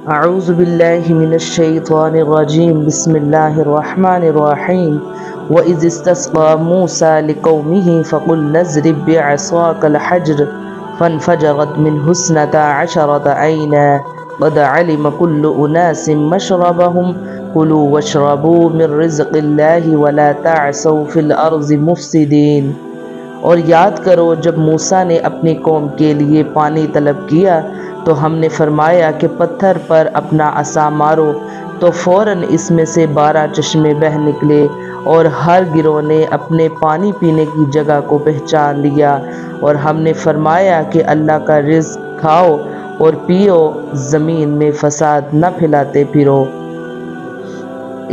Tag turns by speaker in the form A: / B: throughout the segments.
A: اعوذ باللہ من الشیطان الرجیم بسم اللہ الرحمن الرحیم وَإِذِ اسْتَسْقَىٰ مُوسَىٰ لِقَوْمِهِ فَقُلْنَا اضْرِب بِّعَصَاكَ الْحَجَرَ فَانْفَجَرَتْ مِنْهُ اثْنَتَا عَشْرَةَ عَيْنًا قَدْ عَلِمَ كُلُّ أُنَاسٍ مَّشْرَبَهُمْ كُلُوا وَاشْرَبُوا مِن رِّزْقِ اللَّهِ وَلَا تَعْثَوْا فِي الْأَرْضِ مُفْسِدِينَ۔ اور یاد کرو جب موسیٰ نے اپنی قوم کے لیے پانی طلب کیا تو ہم نے فرمایا کہ پتھر پر اپنا عصا مارو، تو فوراً اس میں سے 12 چشمے بہہ نکلے، اور ہر گروہ نے اپنے پانی پینے کی جگہ کو پہچان لیا، اور ہم نے فرمایا کہ اللہ کا رزق کھاؤ اور پیو، زمین میں فساد نہ پھیلاتے پھرو۔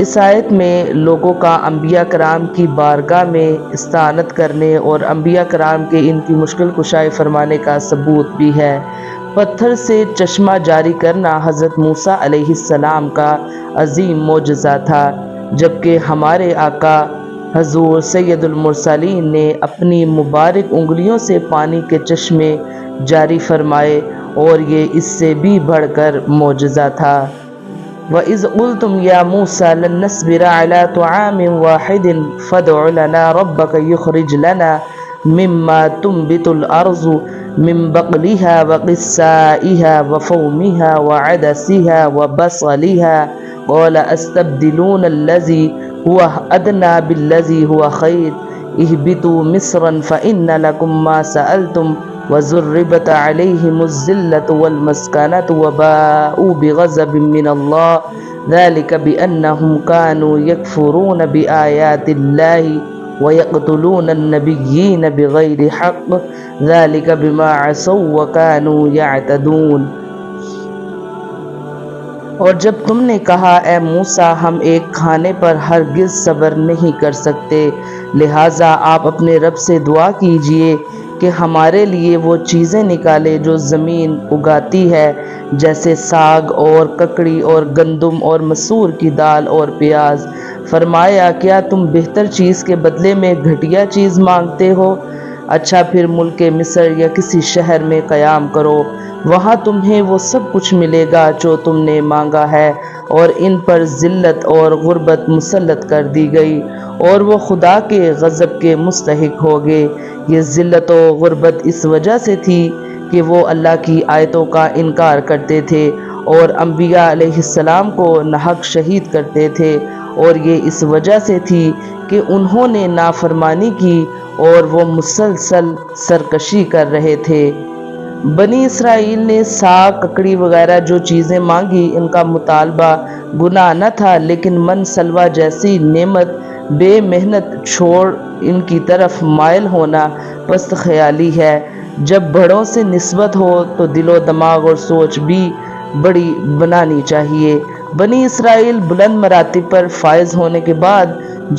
A: اس آیت میں لوگوں کا انبیاء کرام کی بارگاہ میں استعانت کرنے اور انبیاء کرام کے ان کی مشکل کشائی فرمانے کا ثبوت بھی ہے۔ پتھر سے چشمہ جاری کرنا حضرت موسیٰ علیہ السلام کا عظیم معجزہ تھا، جبکہ ہمارے آقا حضور سید المرسلین نے اپنی مبارک انگلیوں سے پانی کے چشمے جاری فرمائے، اور یہ اس سے بھی بڑھ کر معجزہ تھا۔ وَإِذْ قُلْتُمْ يَا مُوسَىٰ لَن نَّصْبِرَ عَلَىٰ طَعَامٍ وَاحِدٍ فَادْعُ لَنَا رَبَّكَ يُخْرِجْ لَنَا مِمَّا تُنبِتُ الْأَرْضُ مِن بَقْلِهَا وَقِثَّائِهَا وَفُومِهَا وَعَدَسِهَا وَبَصَلِهَا قَالَ أَتَسْتَبْدِلُونَ الَّذِي هُوَ أَدْنَىٰ بِالَّذِي هُوَ خَيْرٌ اهْبِطُوا مِصْرًا فَإِنَّ لَكُم مَّا سَأَلْتُمْ وَضُرِّبَتْ عَلَيْهِمُ الذِّلَّةُ وَالْمَسْكَنَةُ وَبَاءُوا بِغَضَبٍ مِّنَ اللَّهِ ذَلِكَ بِأَنَّهُمْ كَانُوا يَكْفُرُونَ بِآيَاتِ اللَّهِ وَيَقْتُلُونَ النَّبِيِّينَ بِغَيْرِ حَقٍّ ذَلِكَ بِمَا عَصَوا وَكَانُوا يَعْتَدُونَ۔ اور جب تم نے کہا اے موسیٰ ہم ایک کھانے پر ہرگز صبر نہیں کر سکتے، لہٰذا آپ اپنے رب سے دعا کیجئے کہ ہمارے لیے وہ چیزیں نکالے جو زمین اگاتی ہے، جیسے ساگ اور ککڑی اور گندم اور مسور کی دال اور پیاز۔ فرمایا کیا تم بہتر چیز کے بدلے میں گھٹیا چیز مانگتے ہو؟ اچھا پھر ملک مصر یا کسی شہر میں قیام کرو، وہاں تمہیں وہ سب کچھ ملے گا جو تم نے مانگا ہے۔ اور ان پر ذلت اور غربت مسلط کر دی گئی، اور وہ خدا کے غضب کے مستحق ہو گئے۔ یہ ذلت و غربت اس وجہ سے تھی کہ وہ اللہ کی آیتوں کا انکار کرتے تھے اور انبیاء علیہ السلام کو ناحق شہید کرتے تھے، اور یہ اس وجہ سے تھی کہ انہوں نے نافرمانی کی اور وہ مسلسل سرکشی کر رہے تھے۔ بنی اسرائیل نے ساگ ککڑی وغیرہ جو چیزیں مانگی، ان کا مطالبہ گناہ نہ تھا، لیکن من سلوہ جیسی نعمت بے محنت چھوڑ ان کی طرف مائل ہونا پست خیالی ہے۔ جب بڑوں سے نسبت ہو تو دل و دماغ اور سوچ بھی بڑی بنانی چاہیے۔ بنی اسرائیل بلند مراتب پر فائز ہونے کے بعد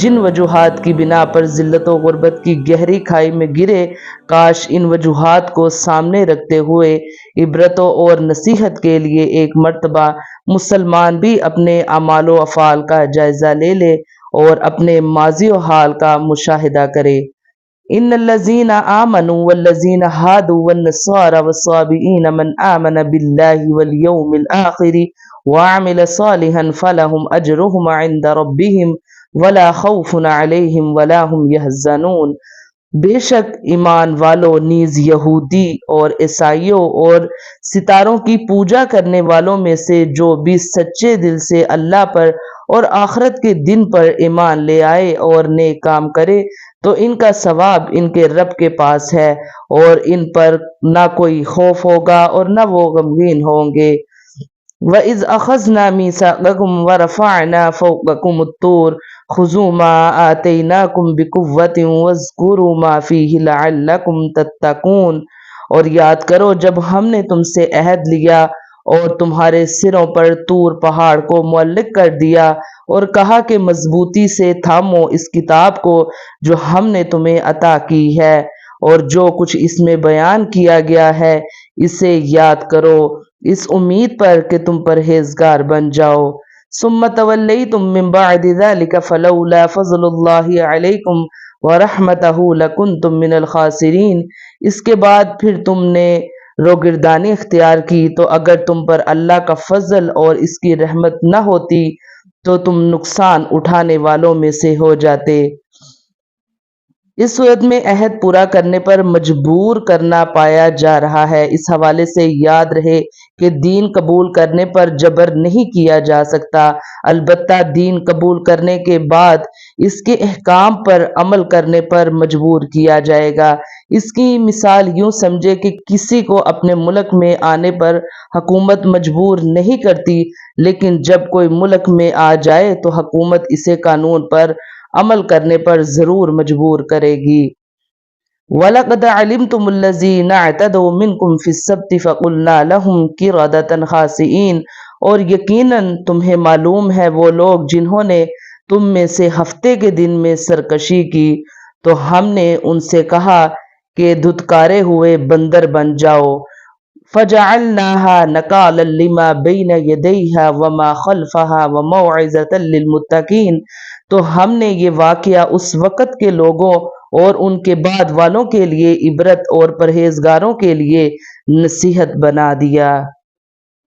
A: جن وجوہات کی بنا پر ذلت و غربت کی گہری کھائی میں گرے، کاش ان وجوہات کو سامنے رکھتے ہوئے عبرتوں اور نصیحت کے لیے ایک مرتبہ مسلمان بھی اپنے اعمال و افعال کا جائزہ لے لے اور اپنے ماضی و حال کا مشاہدہ کرے۔ ان الذین آمنوا والذین ہادوا والنصارى والصابئین من آمن باللہ والیوم الآخر وعمل صالحا فلہم اجرہم عند ربہم ولا خوف علیہم ولا ہم یحزنون۔ بے شک ایمان والوں نیز یہودی اور عیسائیوں اور ستاروں کی پوجا کرنے والوں میں سے جو بھی سچے دل سے اللہ پر اور آخرت کے دن پر ایمان لے آئے اور نیک کام کرے تو ان کا ثواب ان کے رب کے پاس ہے، اور ان پر نہ کوئی خوف ہوگا اور نہ وہ غمگین ہوں گے۔ وَإِذْ أَخَذْنَا مِيثَاقَكُمْ وَرَفَعْنَا فَوْقَكُمُ الطُّورَ خُذُوا مَا آتَيْنَاكُمْ بِقُوَّةٍ وَاذْكُرُوا مَا فِيهِ لَعَلَّكُمْ تَتَّقُونَ۔ اور یاد کرو جب ہم نے تم سے عہد لیا اور تمہارے سروں پر طور پہاڑ کو معلق کر دیا اور کہا کہ مضبوطی سے تھامو اس کتاب کو جو ہم نے تمہیں عطا کی ہے، اور جو کچھ اس میں بیان کیا گیا ہے اسے یاد کرو، اس امید پر کہ تم پرہیزگار بن جاؤ۔ ثم تولیتم من بعد ذلك فلولا فضل اللہ علیکم ورحمتہ لکنتم من الخاسرین۔ اس کے بعد پھر تم نے روگردانی اختیار کی، تو اگر تم پر اللہ کا فضل اور اس کی رحمت نہ ہوتی تو تم نقصان اٹھانے والوں میں سے ہو جاتے۔ اس صورت میں عہد پورا کرنے پر مجبور کرنا پایا جا رہا ہے۔ اس حوالے سے یاد رہے کہ دین قبول کرنے پر جبر نہیں کیا جا سکتا، البتہ دین قبول کرنے کے بعد اس کے احکام پر عمل کرنے پر مجبور کیا جائے گا۔ اس کی مثال یوں سمجھے کہ کسی کو اپنے ملک میں آنے پر حکومت مجبور نہیں کرتی، لیکن جب کوئی ملک میں آ جائے تو حکومت اسے قانون پر عمل کرنے پر ضرور مجبور کرے گی۔ وَلَقَدْ عَلِمْتُمُ الَّذِينَ اعْتَدَوْا مِنْكُمْ فِي السَّبْتِ فَقُلْنَا لَهُمْ قِرَدَةً خَاسِئِينَ، اور یقیناً تمہیں معلوم ہے وہ لوگ جنہوں نے تم میں سے ہفتے کے دن میں سرکشی کی، تو ہم نے ان سے کہا کہ دھتکارے ہوئے بندر بن جاؤ۔ فَجَعَلْنَاهَا نَكَالًا لِمَا بَيْنَ يَدَيْهَا وَمَا خَلْفَهَا وَمَوْعِظَةً لِلْمُتَّقِينَ، تو ہم نے یہ واقعہ اس وقت کے لوگوں اور ان کے بعد والوں کے لیے عبرت اور پرہیزگاروں کے لیے نصیحت بنا دیا۔